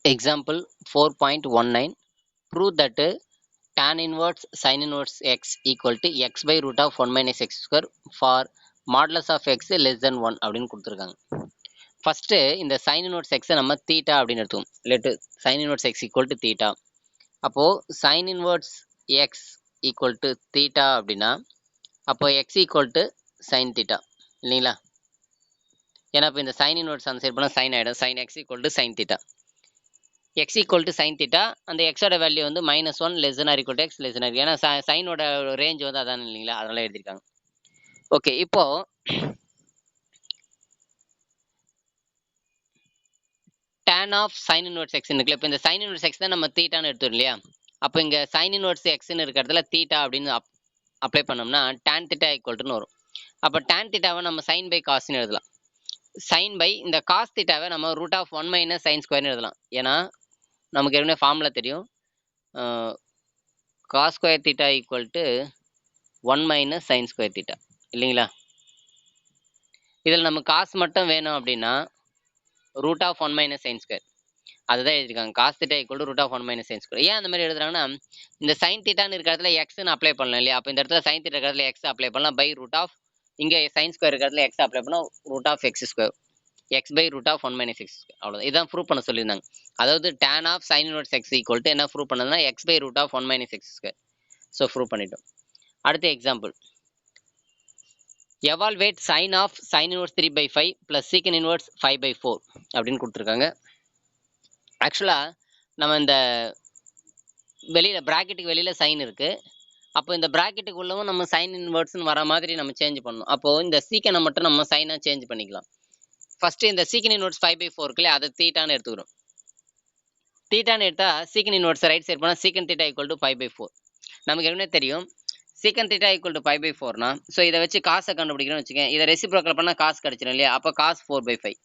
Example 4.19. Prove that tan inverse sin inverse x equal to x by root of 1 minus x square for modulus of x less than 1 அப்படின்னு கொடுத்துருக்காங்க. First இந்த sin inverse x நம்ம theta அப்படின்னு எடுத்துவோம். Let sin inverse x equal to theta. அப்போது sin inverse x equal to theta அப்படின்னா அப்போ x equal to sin theta இல்லைங்களா? ஏன்னா இப்போ இந்த sin inverse அந்த சைடு போனால் sin ஆகிடும். sin x equal to sin theta. x equal to sin theta அந்த x ஓட வேல்யூ வந்து -1 less than or equal to x less than or ஏன்னா சைனோட ரேஞ்ச் வந்து அதான் இல்லைங்களா, அதெல்லாம் எழுதியிருக்காங்க. ஓகே, இப்போ tan of sin inverse x இருக்குல்ல, இப்போ இந்த sin inverse x தான் நம்ம தீட்டான்னு எடுத்துரும் இல்லையா? அப்போ இங்கே sin inverse xன்னு இருக்கிற இடத்துல தீட்டா அப்படின்னு அப்ளை பண்ணோம்னா tan theta ஈக்குவல்ட்டுன்னு வரும். அப்போ tan thetaவை நம்ம sin by cosன்னு எழுதலாம். sin by இந்த cos thetaவை நம்ம ரூட் ஆஃப் 1 மைனஸ் sin ஸ்கொயர்னு எழுதலாம். ஏன்னா நமக்கு ஏற்கனவே ஃபார்முலா தெரியும், cos square theta equal to 1 minus sin square theta இல்லைங்களா? இதில் நம்ம காசு மட்டும் வேணும் அப்படின்னா root of 1 minus sin square அதுதான் எழுதியிருக்காங்க. Cos theta equal to root of 1 minus sin square. ஏன் அந்த மாதிரி எழுதுறாங்கன்னா இந்த சைன் தீட்டான்னு இருக்கிற இடத்துல எக்ஸ்ன்னு அப்ளை பண்ணலாம் இல்லையா? அப்போ இந்த இடத்துல சைன் தீட்டா இருக்கிற இடத்துல எக்ஸ் அப்ளை பண்ணலாம் பை ரூட் ஆஃப், இங்கே சைன் ஸ்கொயர் இருக்கிற இடத்துல எக்ஸ் அப்ளை பண்ணால் root of x square, x by root of 1 minus x square. அவ்வளோதான், இதான் ப்ரூவ் பண்ண சொல்லியிருந்தாங்க. அதாவது tan of sine inverse x equal to என்ன ப்ரூவ் பண்ணதுன்னா x by root of 1 minus x square. So prove பண்ணிட்டோம். அடுத்த example, evaluate sine of sine inverse 3/5 plus secant inverse 5/4 அப்படின்னு கொடுத்துருக்காங்க. ஆக்சுவலாக நம்ம இந்த வெளியில் ப்ராக்கெட்டுக்கு வெளியில் சைன் இருக்குது. அப்போ இந்த ப்ராக்கெட்டுக்குள்ளவும் நம்ம சைன் இன்வர்ஸ்னு வர மாதிரி நம்ம சேஞ்ச் பண்ணணும். அப்போது இந்த சீக்கனை மட்டும் நம்ம சைனாக சேஞ்ச் பண்ணிக்கலாம். ஃபஸ்ட்டு இந்த சீக்கன் இன்வர்ஸ் 5/4 இருக்குல்லையே, அதை தீட்டான்னு எடுத்துக்கிறோம். தீட்டான்னு எடுத்தால் சீக்கன் இன்வர்ஸ் ரைட் சைடு போனால் சீக்கன் தீட்டா ஈக்குவல் டு 5/4. நமக்கு என்ன தெரியும், சீக்கன் தீட்டா ஈக்குவல் டு 5/4னா, ஸோ இதை வச்சு காசை கண்டுபிடிக்கணும்னு வச்சுக்கேன். இதை ரெசிப்ரோக்கல் பண்ணால் காசு கிடச்சிடும் இல்லையா? அப்போ காஸ் 4/5.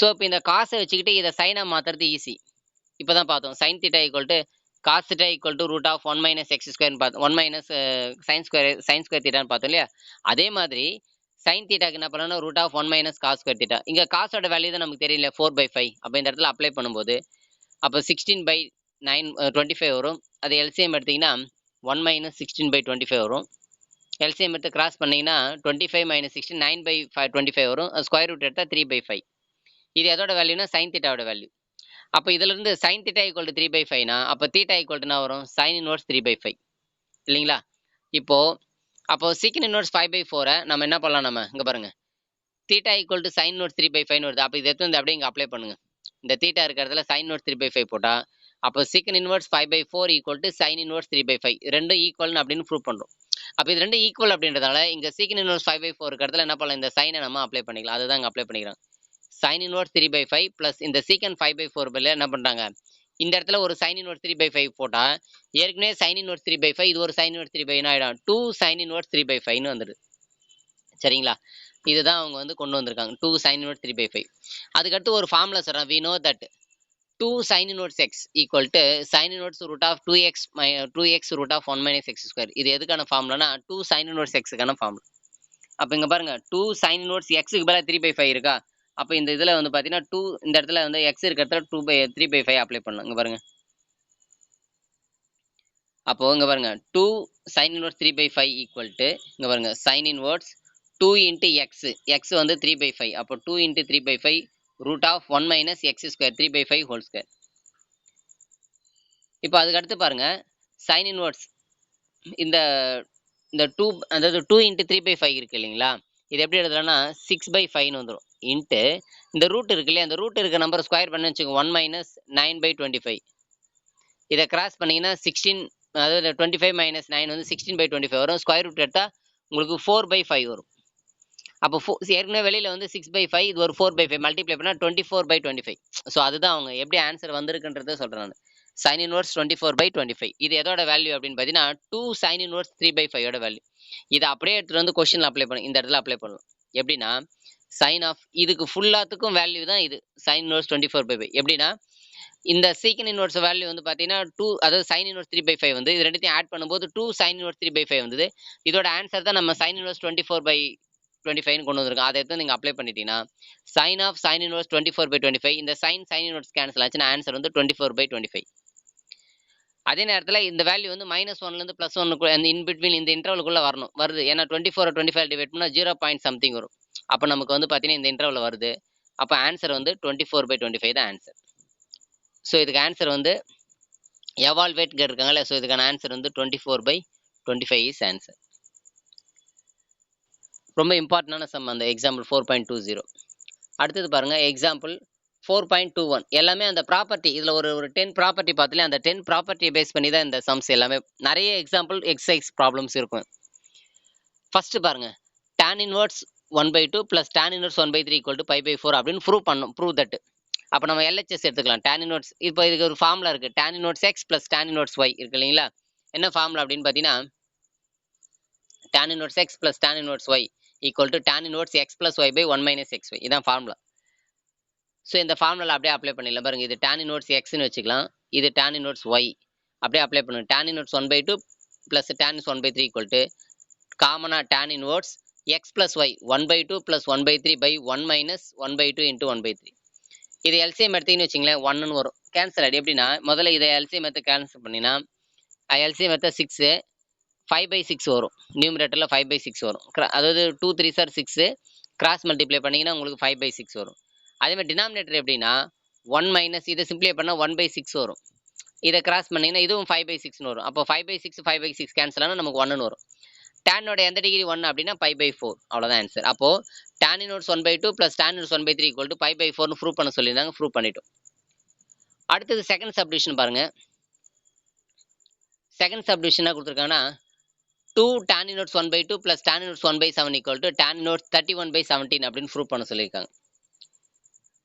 ஸோ இப்போ இந்த காசை வச்சுக்கிட்டு இதை சைனாக மாற்றுறது ஈஸி. இப்போ தான் பார்த்தோம், sine theta equal to cos theta equal to root of 1 minus x ஸ்கொயர்னு பார்த்தோம், 1 மைனஸ் சைன் ஸ்கொயர் தீட்டான்னு பார்த்தோம் இல்லையா? அதே மாதிரி சைன் தீட்டாக்கு என்ன பண்ணணும், root of 1 minus cos square theta. இங்கே காசோட வேல்யூ தான் நமக்கு தெரியல, 4/5. அப்போ இந்த இடத்துல அப்ளை பண்ணும்போது அப்போ 16/9 25 வரும். அது எல்சிஎம் எடுத்திங்கன்னா 1 மைனஸ் 16/25 வரும். எல்சிஎம் எடுத்து கிராஸ் பண்ணிங்கன்னா 25 மைனஸ் 16 9/25 வரும். ஸ்கொயர் ரூட் எடுத்தால் 3/5. இது எதோட வேல்யூனா சைன் தீட்டாவோட வேல்யூ. அப்போ இதிலிருந்து சைன் தீட்டா ஈக்குவல் டு 3/5னா அப்போ தீட்டா ஈக்குவல் டு என்ன வரும், சைன் இன்வர்ஸ் 3/5 இல்லைங்களா? அப்போ சீக்கன் இன்வர்ஸ் 5/4 நம்ம என்ன பண்ணலாம், நம்ம இங்கே பாருங்கள் theta equal to sine inverse 3/5னு வருது. அப்போ இதை எடுத்து வந்து அப்படியே இங்கே அப்ளை பண்ணுங்கள். இந்த தீட்டா இருக்கிறதுல சைன் இன்வர்ஸ் 3/5 போட்டால் அப்போ சீக்கன் inverse 5/4 equal to sine inverse 3/5 ரெண்டும் ஈக்குவல்னு அப்படின்னு ப்ரூவ் பண்ணுறோம். அப்போ இது ரெண்டும் ஈக்குவல் அப்படின்றதால இங்கே சீக்கன் இன்வர்ஸ் 5/4 இருக்கிறதுல என்ன பண்ணலாம், இந்த சைனை நம்ம அப்ளை பண்ணிக்கலாம். அதுதான் இங்கே அப்ளை பண்ணிக்கிறோம். சைன் இன்வர்ஸ் 3/5 ப்ளஸ் இந்த சீக்கன் 5/4 பதில் என்ன பண்ணுறாங்க, இந்த இடத்துல ஒரு சைன் இன்வர்ஸ் 3/5 போட்டால் ஏற்கனவே சைன் இன்வர்ஸ் 3/5 இது ஒரு சைன் இன்வர்ஸ் 3/5 ஆகிடும், 2 சைன் இன்வர்ஸ் 3/5ன்னு வந்துடுது. சரிங்களா? இதுதான் அவங்க வந்து கொண்டு வந்திருக்காங்க, 2 sin inverse 3/5. அதுக்கடுத்து ஒரு ஃபார்முலா சொல்கிறேன். we know that 2 sin inverse x equal to sin inverse root of 2x root of 1 minus x square. இது எதுக்கான ஃபார்முலானா 2 sin inverse xக்கான ஃபார்முலா. அப்போ இங்கே பாருங்கள் 2 sin inverse xக்கு பதிலாக 3/5 இருக்கா? அப்போ இந்த இதில் வந்து பார்த்தீங்கன்னா 2 இந்த இடத்துல வந்து x இருக்கிற இடத்துல 3/5 அப்ளை பண்ணலாம். இங்கே பாருங்கள், அப்போ இங்கே பாருங்கள் 2 sin inverse 3/5 ஈக்குவல் டு இங்கே பாருங்கள் sin inverse 2 into x வந்து 3/5. அப்போ 2 into 3/5 root of 1 minus x square 3/5 whole square. இப்போ அதுக்கு அடுத்து பாருங்க sin inverse இந்த 2 அதாவது 2 into 3/5 இருக்கு இல்லைங்களா? இது எப்படி எழுதலாம்னா 6/5ன்னு வந்துடும். இன்ட்டு இந்த ரூட் இருக்கு இல்லையா, அந்த ரூட் இருக்க நம்பர் ஸ்கொயர் பண்ணி வச்சுக்கோங்க, 1 minus 9/25. இதை கிராஸ் பண்ணிங்கன்னா 16, அதாவது 25 minus 9 வந்து 16/25 வரும். ஸ்கொயர் ரூட் எடுத்தால் உங்களுக்கு 4/5 வரும். அப்போ ஏற்கனவே வெளியில் வந்து 6/5, இது ஒரு 4/5 மல்டிப்ளை பண்ணால் 24/25. ஸோ அதுதான் அவங்க எப்படி ஆன்சர் வந்திருக்குன்றதை சொல்கிறேன் நான். சைன் இன்வர்ஸ் 24/25 இது எதோட வேல்யூ அப்படின்னு பார்த்தீங்கன்னா 2 சைன் இன்வர்ஸ் 3/5 வேல்யூ. இதை அப்படியே எடுத்துகிட்டு வந்து கொஸ்டினில் அப்ளை பண்ணணும், இந்த இடத்துல அப்ளை பண்ணலாம். எப்படின்னா சைன் ஆஃப் இதுக்கு ஃபுல்லாத்துக்கும் வேல்யூ தான் இது சைன் இன்வர்ஸ் 24/5. எப்படின்னா இந்த சீக்கன் இன்வர்ஸ் வேல்யூ வந்து பார்த்தீங்கன்னா 2, அதாவது சைன் இன்வர்ஸ் 3/5 வந்து இது ரெண்டுத்தையும் ஆட் பண்ணும்போது 2 சைன் இன்வர்ஸ் 3/5 வந்தது. இதோட ஆன்சர் தான் நம்ம சைன் இன்வர்ஸ் 24/5 25 கொண்டு வந்திருக்கோம். அதை எடுத்து நீங்கள் அப்ளை பண்ணிட்டீங்கன்னா சைன் ஆஃப் சைன் இன்வர்ஸ் 24/25 இந்த சைன் இன்வர்ஸ் கேன்சல் ஆச்சுன்னா ஆன்சர் வந்து 24/25. அதே நேரத்தில் இந்த வேல்யூ வந்து -1லேருந்து +1 அந்த இன்பிட்வீன் இந்த இன்டர்வலுக்குள்ளே வருது. ஏன்னா 24 டிவைட் பண்ணால் 0 சம்திங் வரும். அப்போ நமக்கு வந்து பார்த்தீங்கன்னா இந்த இன்டர்வலில் வருது. அப்போ ஆன்சர் வந்து 24/25 தான் ஆன்சர். ஸோ இதுக்கு ஆன்சர் வந்து எவால்வேட் இருக்காங்கல்ல, ஸோ இதுக்கான ஆன்சர் வந்து 24/25 இஸ் ஆன்சர். ரொம்ப இம்பார்ட்டண்டான சம் அந்த எக்ஸாம்பிள் 4.20. அடுத்தது பாருங்க எக்ஸாம்பிள் 4.21. எல்லாமே அந்த ப்ராப்பர்ட்டி இதில் ஒரு 10 ப்ராப்பர்ட்டி பார்த்துல அந்த 10 ப்ராப்பர்ட்டியை பேஸ் பண்ணி தான் இந்த சம்ஸ் எல்லாமே. நிறைய எக்ஸாம்பிள் எக்ஸசைஸ் ப்ராப்ளம்ஸ் இருக்கும். ஃபர்ஸ்ட் பாருங்க tan இன்வர்ஸ் 1/2 + tan இன்வர்ஸ் 1/3 = π/4 அப்படின்னு ப்ரூவ் தட். அப்போ நம்ம எல்ஹெச்எஸ் எடுத்துக்கலாம். tan இன்வர்ஸ் இப்போ இதுக்கு ஒரு ஃபார்முலா இருக்கு. tan inverse x + tan inverse y இருக்கு இல்லைங்களா? என்ன ஃபார்முலா அப்படின்னு பார்த்தீங்கன்னா tan inverse x + tan inverse y = tan inverse x + y/1 - xy. இதான் ஃபார்முலா. ஸோ இந்த ஃபார்முலா அப்படியே அப்ளை பண்ணிடலாம். பாருங்க இது tan இன்வர்ஸ் எக்ஸ்ன்னு வச்சுக்கலாம். இது tan இன்வர்ஸ் y அப்படியே அப்ளை பண்ணுங்க. tan இன்வர்ஸ் 1/2 + tan இன்வர்ஸ் 1/3 = காமனா tan இன்வர்ஸ் x + y 1/2 + 1/3/1 - 1/2 × 1/3. இது எல்சிஎம் எடுத்தீங்கன்னு வச்சுங்களேன் 1ன்னு வரும். கேன்சல் ஆகிடும். எப்படின்னா முதல்ல இதை எல்சிஎம் எடுத்து கேன்சல் பண்ணினா எல்சிஎம் எடுத்த 6 5/6 வரும். நியூமரேட்டரில் 5/6 வரும். அதாவது 2 3s are 6 கிராஸ் மல்டிப்ளை பண்ணிங்கன்னா உங்களுக்கு 5/6 வரும். அதேமாதிரி டினாமினேட்டர் எப்படின்னா 1 - இதை சிம்பிளை பண்ணால் 1/6 வரும். இதை கிராஸ் பண்ணிங்கன்னா இதுவும் 5/6ன்னு வரும். அப்போ 5/6 5/6 கேன்சல் ஆனால் நமக்கு 1ன்னு வரும். டேனோட எந்த டிகிரி 1 அப்படின்னா π/4. அவ்வளோதான் ஆன்சர். அப்போது tan இன்வர்ஸ் 1/2 + tan இன்வர்ஸ் 1/3 = π/4ன்னு ப்ரூவ் பண்ண சொல்லியிருந்தாங்க. ப்ரூவ் பண்ணிட்டோம். அடுத்தது செகண்ட் சப்டிவிஷன் பாருங்க. செகண்ட் சப்டிவிஷன் என்ன கொடுத்துருக்காங்கன்னா 2 tan inverse 1/2 + tan inverse 1/7 = tan inverse 31/17 அப்படின்னு ப்ரூவ் பண்ண சொல்லியிருக்காங்க.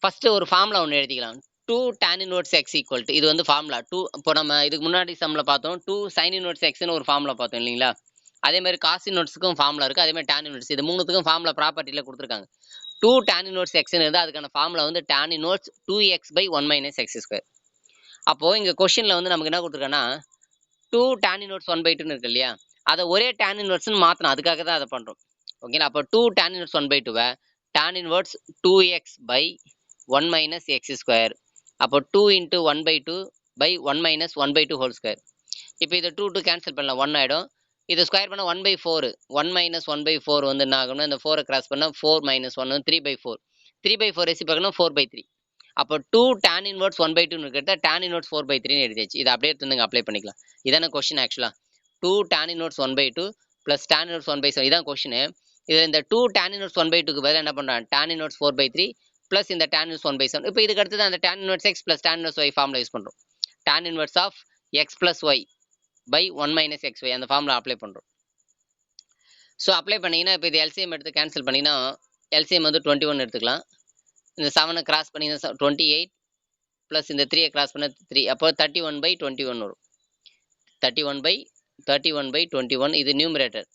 ஃபர்ஸ்ட் ஒரு ஃபார்முலா ஒன்று எழுதிக்கலாம். 2 tan இன்வர்ஸ் x = இது வந்து ஃபார்முலா 2. இப்போ நம்ம இதுக்கு முன்னாடி சம்மில் பார்த்தோம் 2 sin இன்வர்ஸ் xன்னு ஒரு ஃபார்முலா பார்த்தோம் இல்லைங்களா? அதே மாதிரி காஸ் இன்வர்ஸுக்கும் ஃபார்முலா இருக்குது. அதே மாதிரி tan இன்வர்ஸ் இது மூணுத்துக்கும் ஃபார்முலா ப்ராப்பர்ட்டியில் கொடுத்துருக்காங்க. 2 tan இன்வர்ஸ் xன்னு இருந்தால் அதுக்கான ஃபார்முலா வந்து tan இன்வர்ஸ் 2x/1 - x². அப்போது இங்கே கொஷினில் வந்து நமக்கு என்ன கொடுத்துருக்காங்கன்னா 2 tan இன்வர்ஸ் 1/2ன்னு இருக்கு இல்லையா? அதை ஒரே tan இன்வர்ஸ்ன்னு மாற்றணும். அதுக்காக தான் அதை பண்ணுறோம். ஓகேங்களா? அப்போ 2 tan inverse 1/2 tan inverse 2x/1 - x². அப்போ 2 × 1/2/1 - 1/2². இப்போ இதை 2 கேன்சல் பண்ணலாம் 1 ஆகிடும். இதை ஸ்கொயர் பண்ணால் 1/4 1 - 1/4 வந்து என்ன ஆகும்னா இந்த 4 கிராஸ் பண்ணால் 4 - 1 3/4 3/4 ரெசி பார்க்கணும் 4/3. அப்போ 2 tan இன்வர்ஸ் 1/2 இருக்கிறத tan இன்வர்ஸ் 4/3ன்னு எழுதியாச்சு. இதை அப்படியே எடுத்து அப்ளை பண்ணிக்கலாம். இதான கொஸ்டின் ஆக்சுவலாக 2 tan இன்வர்ஸ் 1/2 + tan இன்வர்ஸ் 1/7 இதான் கொஸ்டின். இதில் இந்த 2 tan இன்வர்ஸ் 1/2க்கு பதிலாக என்ன பண்ணுறான் tan இன்வர்ஸ் 4/3 + இந்த tan இன்வர்ஸ் 1/7. இப்போ இதுக்கு அடுத்து அந்த tan inverse x + tan inverse y formula use பண்ணுறோம். tan inverse of x + y/1 - xy அந்த ஃபார்முலா அப்ளை பண்ணுறோம். ஸோ அப்ளை பண்ணிங்கன்னா இப்போ இது எல்சிஎம் எடுத்து கேன்சல் பண்ணிங்கன்னா எல்சிஎம் வந்து 21 எடுத்துக்கலாம். இந்த 7 கிராஸ் பண்ணிங்கன்னா 28 ப்ளஸ் இந்த 3 கிராஸ் பண்ண 3 அப்போ 31/21 வரும். 31/21 இது நியூமரேட்டர்.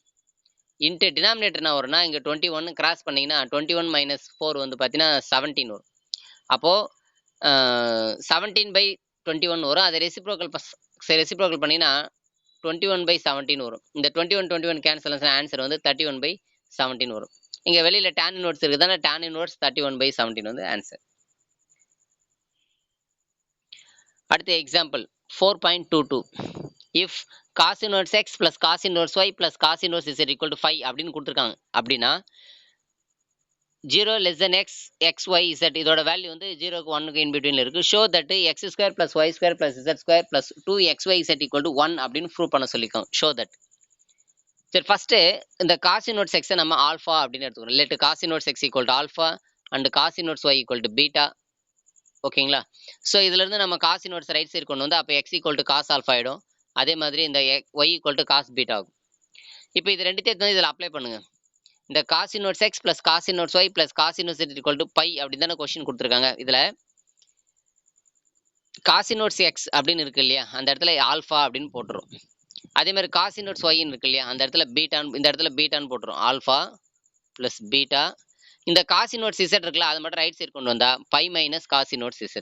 இன்ட்டு டினாமினேட்டர் என்ன வரும்னா இங்கே 21 கிராஸ் பண்ணிங்கன்னா 21 - 4 வந்து பார்த்தீங்கன்னா 17 வரும். அப்போது 17/21 வரும். அதை ரெசிப்ரோக்கல் பண்ணிங்கன்னா 21/17 வரும். இந்த 21 கேன்சல் ஆன்சர் வந்து 31/17 வரும். இங்கே வெளியில் tan இன்வர்ஸ் இருக்குதுன்னா tan இன்வர்ஸ் 31/17 வந்து ஆன்சர். அடுத்த example 4.22. If cos inverse x + cos inverse y + cos inverse z = 5 அப்படின்னு கொடுத்துருக்காங்க. அப்படின்னா 0 < x x y z இதோட வேல்யூ வந்து 0க்கு 1க்கு இன்பிட்வீனில் இருக்குது. Show that x² + y² + z² + 2xy z = 1 அப்படின்னு ப்ரூவ் பண்ண சொல்லியிருக்கோம். Show that. சரி ஃபஸ்ட்டு இந்த காஸ் இன்வர்ஸ் எக்ஸை நம்ம ஆல்ஃபா அப்படின்னு எடுத்துக்கிறோம். Let cos inverse x = alpha and cos inverse y = beta. ஓகேங்களா? ஸோ இதுலேருந்து நம்ம காஸ் இன்வர்ஸ் ரைட் சைடு கொண்டு வந்து அப்போ x = cos ஆல்ஃபா ஆகிடும். அதே மாதிரி இந்த y = cos பீட்டா ஆகும். இப்போ இது ரெண்டுத்தையும் இதில் அப்ளை பண்ணுங்க. இந்த cos inverse x + cos inverse y + cos inverse z = π அப்படின்னு தானே கொஸ்டின் கொடுத்துருக்காங்க. இதில் cos இன்வர்ஸ் x அப்படின்னு இருக்கு இல்லையா அந்த இடத்துல ஆல்ஃபா அப்படின்னு போட்டுரும். அதே மாதிரி cos இன்வர்ஸ் y இருக்கு இல்லையா அந்த இடத்துல பீட்டான்னு இந்த இடத்துல பீட்டான்னு போட்டுரும். Alpha plus beta. இந்த cos இன்வர்ஸ் z இருக்குல்ல அதை மட்டும் ரைட் சைடு கொண்டு வந்தா π - cos இன்வர்ஸ் z.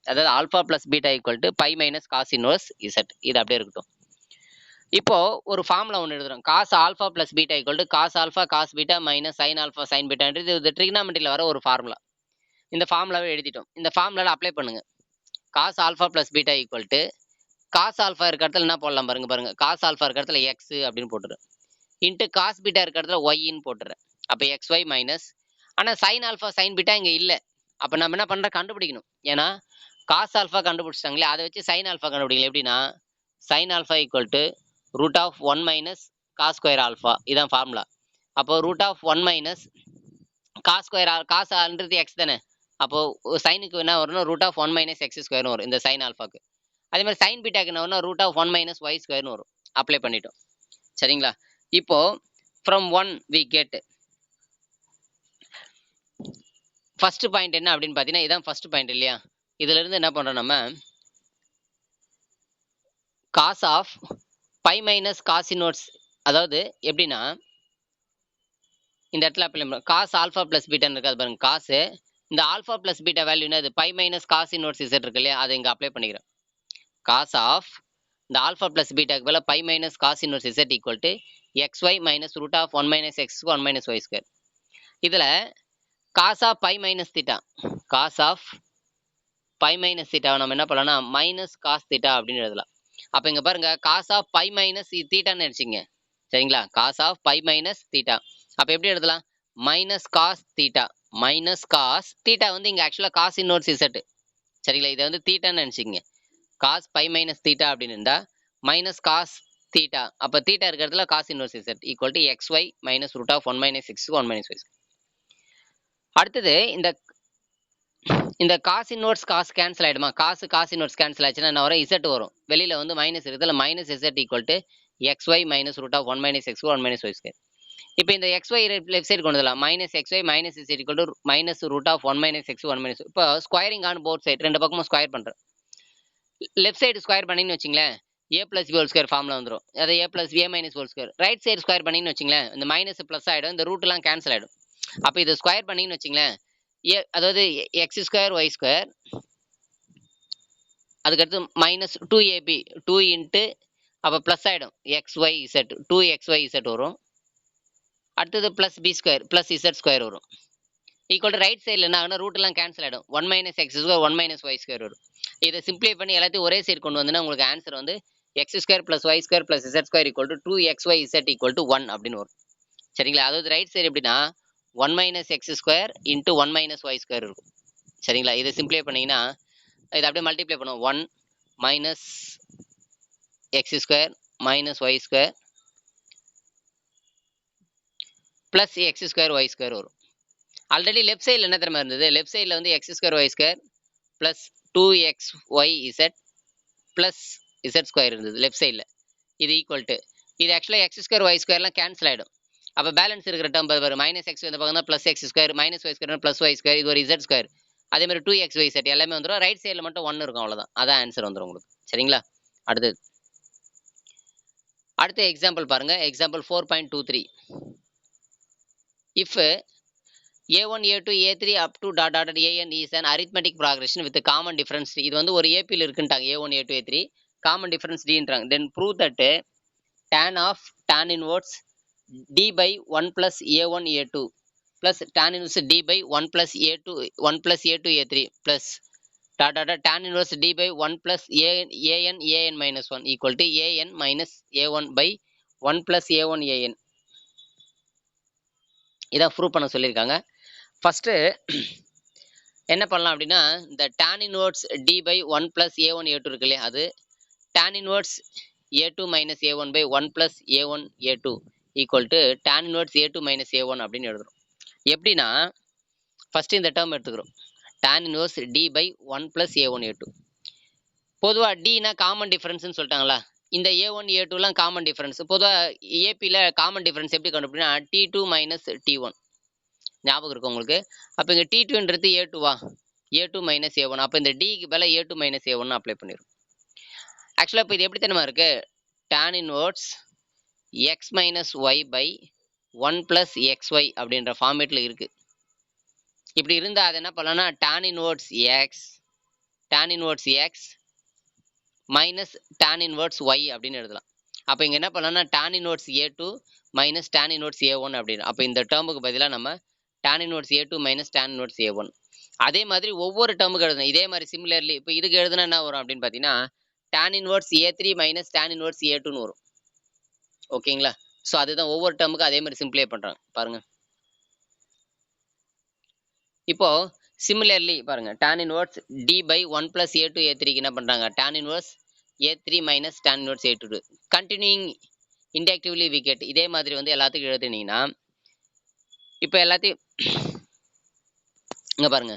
அதாவது alpha plus beta = π - cos inverse z. இது அப்படியே இருக்கட்டும். இப்போ ஒரு ஃபார்முலா ஒண்ணு எழுதுறோம். Cos alpha plus beta equal to cos alpha cos beta minus sine alpha sine பீட்டான்றது இது ட்ரிகனாமெட்ரில வர ஒரு ஃபார்முலா. இந்த ஃபார்முலாவை எழுதிட்டோம். இந்த ஃபார்முலால அப்ளை பண்ணுங்க. Cos alpha plus beta equal to cos alpha இருக்க இடத்துல என்ன போடலாம் பாருங்க. காஸ் ஆல்ஃபா இருக்க இடத்துல எக்ஸ் அப்படின்னு போட்டுறேன். இன்ட்டு காஸ் பீட்டா இருக்க இடத்துல ஒய்ன்னு போட்டுறேன். அப்ப எக்ஸ் ஒய் மைனஸ். ஆனா சைன் ஆல்ஃபா சைன் பீட்டா இங்க இல்ல. அப்ப நம்ம என்ன பண்றோம் கண்டுபிடிக்கணும். ஏன்னா காஸ் ஆல்ஃபா கண்டுபிடிச்சிட்டாங்களே அதை வச்சு சைன் ஆல்ஃபா கண்டுபிடிக்கல. எப்படின்னா sine alpha equal to root of 1 minus cos square alpha. இதான் ஃபார்முலா. அப்போ root of 1 minus cos square cos ஆல்ன்றது எக்ஸ் தானே. அப்போ சைனுக்கு என்ன வரும்னா ரூட் ஆஃப் 1 மைனஸ் எக்ஸ் ஸ்கொயர்னு வரும் இந்த சைன் ஆல்ஃபாக்கு. அதே மாதிரி சைன் பீட்டாக்கு என்ன வரும்னா ரூட் ஆஃப் 1 மைனஸ் ஒய் ஸ்கொயர்னு வரும். அப்ளை பண்ணிட்டோம். சரிங்களா? இப்போ from 1 we get first point என்ன அப்படின்னு பார்த்தீங்கன்னா இதான் ஃபர்ஸ்ட் பாயிண்ட் இல்லையா? இதுல இருந்து என்ன பண்றோம் நம்ம cos of pi minus cos inverse. அதாவது எப்படின்னா இந்த இடத்துல அப்ளை பண்ண காஸ் ஆல்ஃபா பிளஸ் பீட்டான்னு இருக்காது பாருங்க. காசு இந்த ஆல்ஃபா பிளஸ் பீட்டா வேல்யூ என்னது pi minus cos inverse z இருக்கு இல்லையா? அதை இங்கே அப்ளை பண்ணிக்கிறேன். காஸ் ஆஃப் இந்த ஆல்ஃபா பிளஸ் பீட்டாக்கு பதிலாக pi minus cos inverse z equal to x y minus root of 1 minus x 1 minus y square. இதில் cos of pi minus theta, cos of pi minus தீட்டாவை நம்ம என்ன பண்ணலாம்னா minus cos theta அப்படின்னு எழுதலாம். அப்போ இங்கே பாருங்க காஸ் ஆஃப் பை மைனஸ் தீட்டான்னு நினச்சிங்க. சரிங்களா? Cos of pi minus theta. அப்போ எப்படி எழுதலாம்? Minus cos theta. Minus cos theta வந்து இங்கே ஆக்சுவலாக காஸ் இன்வர்ஸ் இசட். சரிங்களா? இதை வந்து தீட்டான்னு நினச்சிங்க. காஸ் பை மைனஸ் தீட்டா அப்படின்னு இருந்தால் மைனஸ் காஸ் தீட்டா. அப்போ தீட்டா இருக்கிறதுல cos inverse z equal to x y minus root of 1 minus x 1 minus y. அடுத்தது இந்த காஸ் இன்வர்ஸ் காஸ் கேன்சல் ஆகிடுமா? காஸ் இன்வர்ஸ் கேன்சல் ஆச்சுன்னா என்ன வரும்? இசட் வரும். வெளியில் வந்து மைனஸ் இருக்கிறதுல minus z equal to x y minus root of 1 minus x 1 minus y square. இப்போ இந்த எக்ஸ் ஒய் லெஃப்ட் சைடு கொண்டு வரலாம். Minus X y minus z equal to minus root of 1 minus x 1 minus. இப்போ squaring on both side ரெண்டு பக்கமும் square பண்ணுறேன். Left side square பண்ணின்னு வச்சிங்களேன் A plus B whole square formula வந்துடும். அதை A plus A minus whole square. Right side square பண்ணின்னு வச்சிங்களேன் இந்த மைனஸ் ப்ளஸ் ஆகிடும். இந்த ரூட்லாம் கேன்சல் ஆகிடும். அப்போ இது ஸ்கொயர் பண்ணின்னு வச்சிங்களேன் அதாவது எக்ஸ் ஸ்கொயர் ஒய் ஸ்கொயர் அதுக்கடுத்து மைனஸ் 2ab 2 இன்ட்டு அப்போ ப்ளஸ் ஆகிடும் x y z 2xy z வரும். அடுத்தது plus b square plus z square வரும். ஈக்குவல் டு ரைட் சைடில் என்ன ஆகுனா ரூட்லாம் கேன்சல் ஆகிடும். 1 minus x square 1 minus y square வரும். இதை சிம்ப்ளை பண்ணி எல்லாத்தையும் ஒரே சைடு கொண்டு வந்தோன்னா உங்களுக்கு ஆன்சர் வந்து x square plus y square plus z square equal to 2xy z equal to 1 அப்படின்னு வரும். சரிங்களா? அதாவது ரைட் சைடு எப்படின்னா 1 minus x square into 1 minus y square இருக்கும். சரிங்களா? இதை சிம்ப்ளை பண்ணிங்கன்னா இதை அப்படியே மல்டிப்ளை பண்ணுவோம். 1 minus x square minus y square plus x square y square வரும். ஆல்ரெடி லெஃப்ட் சைடில் என்ன தெரியுமா இருந்தது? லெஃப்ட் சைடில் வந்து x square y square plus 2xy z plus z square இருந்தது லெஃப்ட் சைடில். இது ஈக்குவல் டு இது ஆக்சுவலாக எக்ஸ் ஸ்கொயர் ஒய் ஸ்கொயர்லாம் கேன்சல் ஆகிடும். அப்போ பேலன்ஸ் இருக்கிற டேர்ம் வரும் மைனஸ் எக்ஸ் இந்த பக்கம் தான் plus x square minus y square plus y square இது ஒரு இசட் ஸ்கொயர். அதே மாதிரி 2xy இசட் எல்லாமே வந்துடும். ரைட் சைடில் மட்டும் 1 இருக்கும். அவ்வளோதான். அதான் ஆன்சர் வந்துடும் உங்களுக்கு. சரிங்களா? அடுத்த எக்ஸாம்பிள் பாருங்க. Example 4.23. If a1 a2 a3 up to dot dot an is an arithmetic progression with a common difference. இது வந்து ஒரு ஏபியில் இருக்குன்ட்டாங்க. a1 a2 a3 common difference dன்றாங்க. then prove that tan inverse d by 1 plus a1 a2 plus tan inverse d by 1 plus a2 1 plus a2 a3 plus dot dot tan inverse d by 1 plus an minus 1 equal to an minus a1 by 1 plus a1 an. இதான் prove பண்ண சொல்லியிருக்காங்க. First என்ன பண்ணலாம் அப்படின்னா இந்த tan inverse d by 1 plus a1 a2 இருக்கு இல்லையா? அது tan inverse a2 minus a1 by 1 plus a1 a2 equal to tan inverse a2 minus a1 அப்படின்னு எழுதுறோம். எப்படின்னா ஃபஸ்ட்டு இந்த டேர்ம் எடுத்துக்கிறோம். tan inverse d by 1 plus a1 a2. பொதுவாக dனா common டிஃபரன்ஸ்னு சொல்லிட்டாங்களா? இந்த a1 a2லாம் காமன் டிஃபரன்ஸ். பொதுவாக ஏபியில் காமன் டிஃபரன்ஸ் எப்படி கண்டுபிடினா t2 மைனஸ் t1 ஞாபகம் இருக்கும் உங்களுக்கு. அப்போ இங்கே t2ன்றது a2வா? a2 minus a1. அப்போ இந்த டிக்கு பதிலாக a2 மைனஸ் a1 அப்ளை பண்ணிடும். ஆக்சுவலாக இப்போ இது எப்படி தெரியுமா இருக்கு? tan inverse x minus Y by 1 plus xy அப்படின்ற ஃபார்மேட்டில் இருக்குது. இப்படி இருந்தால் அது என்ன பண்ணலாம்னா tan inverse x minus tan inverse y அப்படின்னு எழுதலாம். அப்போ இங்கே என்ன பண்ணலாம்னா tan inverse A2 minus tan inverse A1 அப்படின்னு. அப்போ இந்த டேர்முக்கு பதிலாக நம்ம tan inverse A2 minus tan inverse A1. அதே மாதிரி ஒவ்வொரு டேர்முக்கு எழுதணும். இதே மாதிரி சிமிலர்லி இப்போ இதுக்கு எழுதுனா என்ன வரும் அப்படின்னு பார்த்தீங்கன்னா tan inverse A3 minus tan inverse A2ன்னு வரும். ஓகேங்களா? ஸோ அதுதான் ஒவ்வொரு டேர்முக்கு அதே மாதிரி சிம்பிளை பண்ணுறாங்க பாருங்க. இப்போ சிமிலர்லி பாருங்க tan inverse D by 1 plus A2 A3க்கு என்ன பண்ணுறாங்க tan inverse A3 minus tan inverse A2. Continuing inductively we get இதே மாதிரி வந்து எல்லாத்துக்கும் எழுதுனீங்கன்னா இப்போ எல்லாத்தையும் இங்கே பாருங்க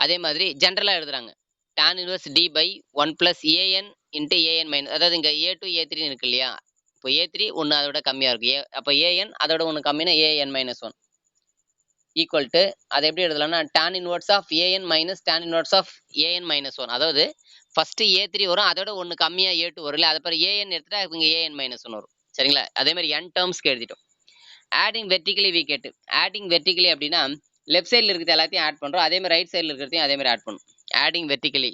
அதே மாதிரி ஜென்ரலாக எழுதுறாங்க tan inverse D by 1 plus AN into AN minus, அதாவது இங்கே A2 A3 இருக்கு இல்லையா, இப்போ A3 ஒன்று அதோட கம்மியாக இருக்குது, அப்போ AN அதோட ஒன்று கம்மினா AN மைனஸ் 1 ஈக்குவல் டு அதை எப்படி எழுதலாம்னா tan inverse of AN minus tan inverse of AN minus 1. அதாவது ஃபஸ்ட்டு A3 வரும், அதோட ஒன்று கம்மியாக A2 வரும் இல்லை, அது பிறகு AN எடுத்துட்டா இங்கே AN மைனஸ் 1 வரும். சரிங்களா? அதே மாதிரி n டேர்ம்ஸ்க்கு எழுதிட்டோம். Adding vertically we get. Adding vertically அப்படின்னா லெஃப்ட் சைடில் இருக்கிறது எல்லாத்தையும் ஆட் பண்ணுறோம், அதே மாதிரி ரைட் சைடில் இருக்கிறதையும் அதே மாதிரி ஆட் பண்ணும். Adding vertically.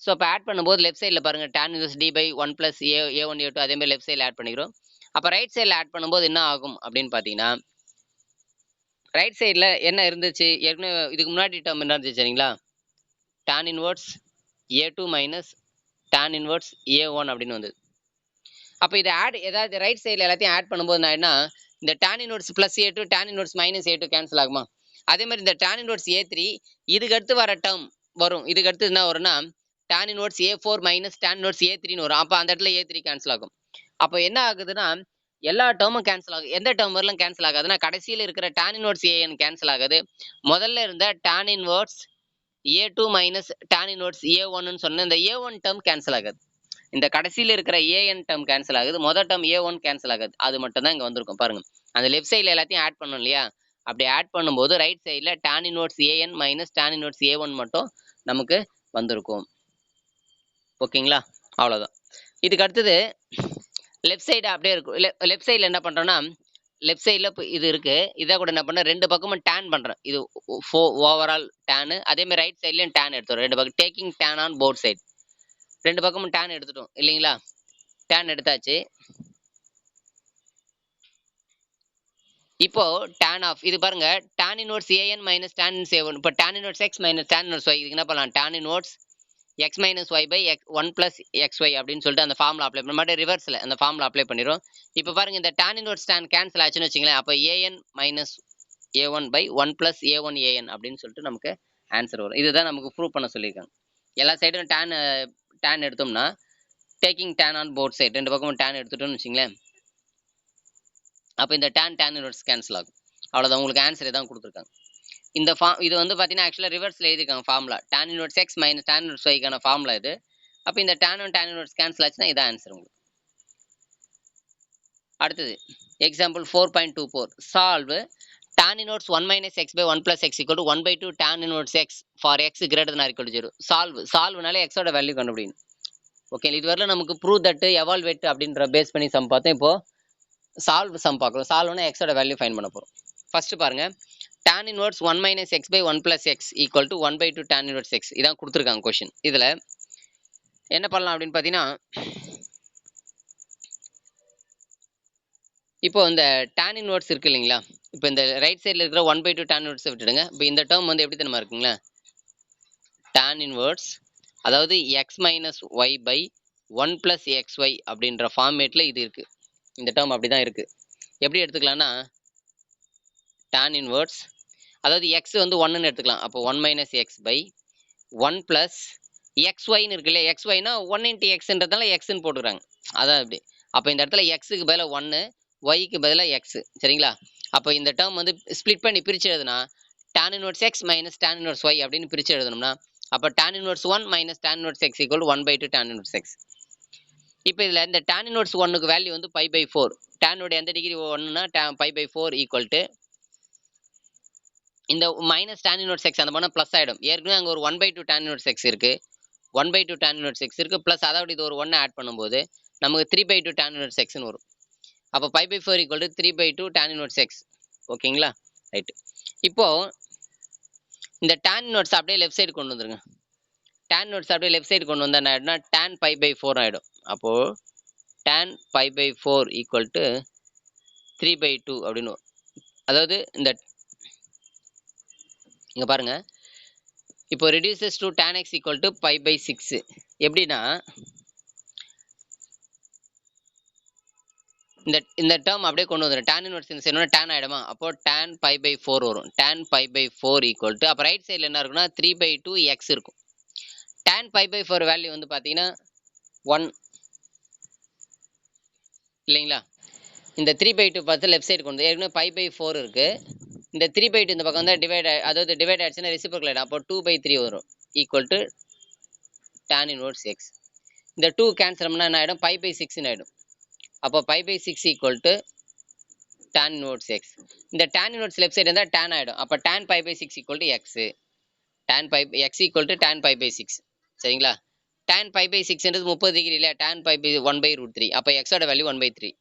ஸோ இப்போ ஆட் பண்ணும்போது லெஃப்ட் சைடில் பாருங்கள் tan inverse D by 1 plus A1 A2 அதே மாதிரி லெஃப்ட் சைடில் ஆட் பண்ணிக்கிறோம். அப்போ ரைட் சைடில் ஆட் பண்ணும்போது என்ன ஆகும் அப்படின்னு பார்த்தீங்கன்னா ரைட் சைடில் என்ன இருந்துச்சு ஏற்கனவே இதுக்கு முன்னாடி டேர்ம் என்ன இருந்துச்சு சரிங்களா, tan inverse A2 minus tan inverse A1 அப்படின்னு வந்தது. அப்போ இதை ஆட் ஏதாவது ரைட் சைடில் எல்லாத்தையும் ஆட் பண்ணும்போது நான் என்ன இந்த tan inverse plus A2 tan inverse minus A2 cancel ஆகுமா, அதே மாதிரி இந்த tan இன்வர்ஸ் A3 இதுக்கு அடுத்து வர டேர்ம் வரும், இதுக்கு அடுத்து என்ன வரும்னா tan inverse A4 minus tan inverse A3ன்னு வரும். அப்போ அந்த இடத்துல A3 கேன்சல் ஆகும். அப்போ என்ன ஆகுதுன்னா எல்லா டேர்மும் கேன்சல் ஆகும். எந்த டேர்ம் வரலாம் கேன்சல் ஆகாதுன்னா கடைசியில் இருக்கிற tan இன்வர்ஸ் AN கேன்சல் ஆகுது. முதல்ல இருந்த tan inverse A2 minus tan inverse A1ன்னு சொன்ன இந்த A1 டேர்ம் கேன்சல் ஆகுது. இந்த கடைசியில் இருக்கிற AN டேர்ம் கேன்சல் ஆகுது, மொதல் டேர்ம் A1 கேன்சல் ஆகுது. அது மட்டும் தான் இங்கே வந்திருக்கும் பாருங்க. அந்த லெஃப்ட் சைடில் எல்லாத்தையும் ஆட் பண்ணணும் இல்லையா, அப்படி ஆட் பண்ணும்போது ரைட் சைடில் tan inverse AN minus tan inverse A1 மட்டும் நமக்கு வந்திருக்கும். ஓகேங்களா? அவ்வளோதான். இதுக்கு அடுத்தது லெஃப்ட் சைடு அப்படியே இருக்கும். லெஃப்ட் சைடில் என்ன பண்ணுறோன்னா லெஃப்ட் சைடில் இப்போ இது இருக்குது, இதை கூட என்ன பண்ணுறேன் ரெண்டு பக்கமும் டேன் பண்ணுறேன். இது ஓவரால் டேனு, அதேமாதிரி ரைட் சைட்லேயும் டேன் எடுத்துடும். ரெண்டு பக்கம் taking tan on both side, ரெண்டு பக்கமும் டேன் எடுத்துட்டோம் இல்லைங்களா, டேன் எடுத்தாச்சு. இப்போ டேன் ஆஃப் இது பாருங்க tan inverse AN minus tan inverse A1. இப்போ tan inverse X minus tan inverse Y இதுக்கு என்ன பண்ணலாம் tan inverse X minus Y by 1 plus XY அப்படின்னு சொல்லிட்டு அந்த ஃபார்முலா அப்ளை பண்ண மாட்டேன், ரிவர்ஸில் அந்த ஃபார்முலா அப்ளை பண்ணிடும். இப்போ பாருங்க இந்த tan இன்வர்ஸ் tan கேன்சல் ஆச்சுன்னு வச்சுங்களேன், அப்போ AN minus A1 by 1 plus A1 AN அப்படின்னு சொல்லிட்டு நமக்கு ஆன்சர் வரும். இதுதான் நமக்கு ப்ரூவ் பண்ண சொல்லியிருக்காங்க. எல்லா சைடும் tan எடுத்தோம்னா taking tan on both side, ரெண்டு பக்கமும் tan எடுத்துட்டோம்னு வச்சுங்களேன், அப்போ இந்த tan இன்வர்ஸ் கேன்சல் ஆகும். அவ்வளோதான், உங்களுக்கு ஆன்சர் தான் கொடுத்துருக்காங்க. இந்த இது வந்து பார்த்தீங்கன்னா ஆக்சுவலாக ரிவர்ஸில் எழுதிருக்காங்க formula, tan inverse X minus tan inverse Yக்கான ஃபார்முலா இது. அப்போ இந்த tan இன்வர்ஸ் கேன்சல் ஆச்சுன்னா இதான் ஆன்சர் உங்களுக்கு. அடுத்தது example 4.24 solve tan inverse 1 minus X by 1 plus X equal to 1/2 tan inverse X for X greater than or equal to 0. சால்வ்னாலே எக்ஸோட வேல்யூ கண்டுபிடிக்கணும். ஓகே, இதுவரை நமக்கு ப்ரூவ் தட் எவால்வேட் அப்படின்ற பேஸ் பண்ணி சம் பார்த்தோம். இப்போ சால்வ் சம் பார்க்கலாம். சால்வ்னா எக்ஸோட வேல்யூ ஃபைண்ட் பண்ண போகிறோம். ஃபர்ஸ்ட் பாருங்க tan inverse 1 minus X by 1 plus X equal to 1/2 tan inverse X இதான் கொடுத்துருக்காங்க கொஸ்டின். இதில் என்ன பண்ணலாம் அப்படின்னு பார்த்தீங்கன்னா இப்போ இந்த tan இன்வர்ஸ் இருக்கு இல்லைங்களா, இப்போ இந்த ரைட் சைடில் இருக்கிற 1/2 tan இன்வர்ஸை விட்டுடுங்க. இப்போ இந்த டேர்ம் வந்து எப்படி தெரியுமா இருக்குங்களா, tan இன்வர்ஸ் அதாவது X minus Y by 1 plus XY அப்படின்ற ஃபார்மேட்டில் இது இருக்குது. இந்த டேர்ம் அப்படி தான் இருக்குது. எப்படி எடுத்துக்கலாம்னா tan இன்வர்ஸ் அதாவது X வந்து 1ன்னு எடுத்துக்கலாம். அப்போ 1 மைனஸ் X பை 1 பிளஸ் XYன்னு இருக்கு இல்லையா, XYனா 1 இன்ட்டு எக்ஸ்ன்றதுனால எக்ஸ்ன்னு போட்டுக்கிறாங்க, அதான் இப்படி. அப்போ இந்த இடத்துல எக்ஸுக்கு பதிலாக 1, ஒய்க்கு பதிலாக எக்ஸ். சரிங்களா? அப்போ இந்த டேர்ம் வந்து ஸ்ப்ளிட் பண்ணி பிரித்து எழுதுனா tan inverse X minus tan inverse Y அப்படின்னு பிரித்து எழுதணும்னா அப்போ tan inverse 1 minus tan inverse X equal 1/2 tan inverse X. இப்போ இதில் இந்த tan இன்வர்ஸ் 1க்கு வேல்யூ வந்து π/4. tan எந்த டிகிரி 1னா π/4 ஈக்குவல் டு இந்த மைனஸ் tan இன்வர்ஸ் X அந்த பண்ணால் ப்ளஸ் ஆகிடும். ஏற்கனவே அங்கே ஒரு 1/2 tan இன்வர்ஸ் X இருக்குது, 1/2 tan இன்வர்ஸ் X இருக்குது, ப்ளஸ் அதோட இது ஒரு 1 ஆட் பண்ணும்போது நமக்கு 3/2 tan இன்வர்ஸ் Xன்னு வரும். அப்போ π/4 equal to 3/2 tan inverse X. ஓகேங்களா? ரைட்டு. இப்போது இந்த tan இன்வர்ஸ் அப்படியே லெஃப்ட் சைடு கொண்டு வந்துருங்க. tan இன்வர்ஸ் அப்படியே லெஃப்ட் சைடு கொண்டு வந்தால் என்ன ஆகிடும்னா tan π/4 ஆகிடும். அப்போது tan pi by 4 equal to 3/2 அப்படின்னு. அதாவது இங்க பாருங்க, இப்போ reduces to tan x equal to pi by 6. எப்படின்னா இந்த டேர்ம் அப்படியே கொண்டு வந்துடும். tan இன்வெர்ஸ் இந்த சைடு tan ஆயிடுமா, அப்போ tan pi by 4 வரும். tan pi by 4 equal to, அப்போ ரைட் சைடில் என்ன இருக்குன்னா 3/2 x இருக்கும். tan pi by 4 வேல்யூ வந்து பார்த்தீங்கன்னா 1 இல்லைங்களா. இந்த 3/2 பார்த்து லெஃப்ட் சைடு கொண்டு ஏற்கனவே pi by 4 இருக்கு. இந்த 3/2 இந்த பக்கம் தான் அதாவது டிவைட் ஆயிடுச்சுன்னா ரெசிப்ரோக்கல் ஆயிடும். அப்போ 2/3 வரும் equal to tan inverse x. இந்த 2 கேன்சல் பண்ணா என்ன ஆயிடும், pi by 6 ஆயிடும். அப்போ pi by 6 equal to tan inverse x. இந்த tan inverse left side இருந்தா tan ஆயிடும். அப்ப tan pi by 6 equal to x. tan pi x equal to tan pi by 6. சரிங்களா. tan pi by 6 என்றது 30 degree இல்ல, tan pi by 1/√3. அப்ப x ஓட value 1/3.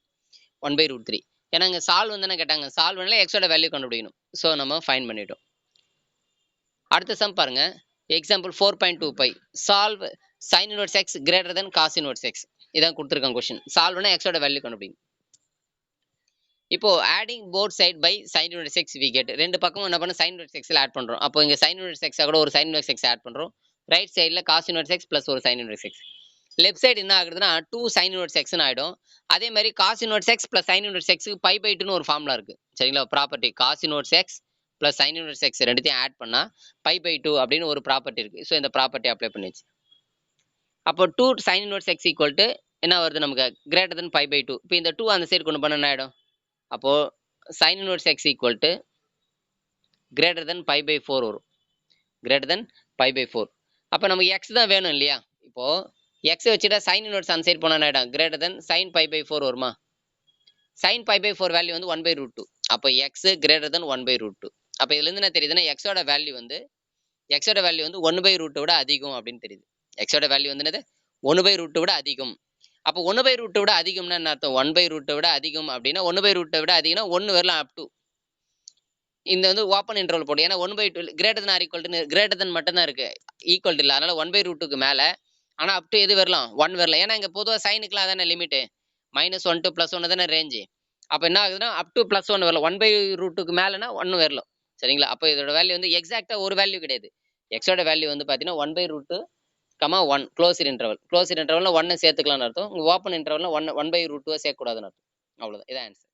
1/√3. ஏன்னா இங்க சால்வ் வந்து என்ன கேட்டாங்க, சால்வ் பண்ணல x ஓட வேல்யூ கண்டுபிடிக்கணும். சோ நம்ம ஃபைண்ட் பண்ணிட்டோம். அடுத்த சம் பாருங்க. Example 4.25. Solve sin inverse x greater than cos inverse x. இதான் கொடுத்திருக்காங்க क्वेश्चन. சால்வ் பண்ணா x ஓட வேல்யூ கண்டுபிடிக்கணும். இப்போ adding both side by sin inverse x we get. ரெண்டு பக்கமும் என்ன பண்ண sin inverse x ல ஆட் பண்றோம். அப்போ இங்க sin inverse x கூட ஒரு sin inverse x ஆட் பண்றோம். ரைட் சைடுல cos inverse x plus ஒரு sin inverse x. Left side என்ன ஆகுதுன்னா 2 sin inverse x ன்னு ஆயிடும். அதே மாதிரி cos inverse x plus sin inverse x க்கு pi by 2 ன்னு ஒரு ஃபார்முலா இருக்கு. சரிங்களா. Property cos inverse x plus sin inverse x ரெண்டுத்தையும் ஆட் பண்ணா pi by 2 அப்படின்னு ஒரு ப்ராப்பர்ட்டி இருக்கு. சோ இந்த ப்ராப்பர்ட்டி அப்ளை பண்ணிச்சு. அப்போ 2 sin inverse x equal to என்ன வருது நமக்கு, greater than pi by 2. இப்போ இந்த 2 அந்த சைடு கொண்டு போனா என்ன ஆயிடும், அப்போ sin inverse x equal to greater than pi by 4 வரும். greater than pi by 4. அப்ப நமக்கு x தான் வேணும் இல்லையா. இப்போ x வச்சுட்டா sin inverse அந்த சைடு போனா என்ன ஆயிடும், greater than sin pi by 4 வருமா. sin pi by 4 வேல்யூ வந்து 1/√2. அப்போ x greater than 1/√2. அப்ப இதுல இருந்து என்ன தெரியுதுன்னா x ஓட வேல்யூ வந்து 1/√2 விட அதிகம் அப்படின்னு தெரியுது. x ஓட வேல்யூ வந்து என்னது, 1/√2 விட அதிகம். அப்போ 1/√2 விட அதிகம்னா என்ன அர்த்தம், 1/√2 விட அதிகம் அப்படின்னா 1/√2 விட அதிகம்னா 1 வரலாம் அப் டு. இந்த வந்து ஓப்பன் இன்டர்வல் போடு. ஏன்னா 1/2 greater than or equal to greater than மட்டும் தான் இருக்கு, ஈக்குவல் டு இல்ல. அதனால 1/√2க்கு மேல, ஆனா அப் டு எது வரலாம், 1 வரலாம். ஏன்னா இங்க பொதுவா சைனுக்குலாம் அதானே லிமிட், -1 to +1 தானே ரேஞ்சு. அப்ப என்ன ஆகுதுன்னா அப் டு +1 வரலாம். 1/√2க்கு மேலனா 1 வரலாம். சரிங்களா. அப்போ இதோட வேல்யூ வந்து எக்ஸாக்டா ஒரு வேல்யூ கிடையாது. x ஓட வேல்யூ வந்து பாத்தீங்கன்னா 1/√2, 1 க்ளோஸ்ட் இன்டர்வல். க்ளோஸ்ட் இன்டர்வல்ல 1 சேர்த்துக்கலாம்னு அர்த்தம். ஓப்பன் இன்டர்வல்ல 1/√2 சேர்க்க கூடாதுன்னு அர்த்தம். அவ்வளவுதான். இதான் ஆன்சர்.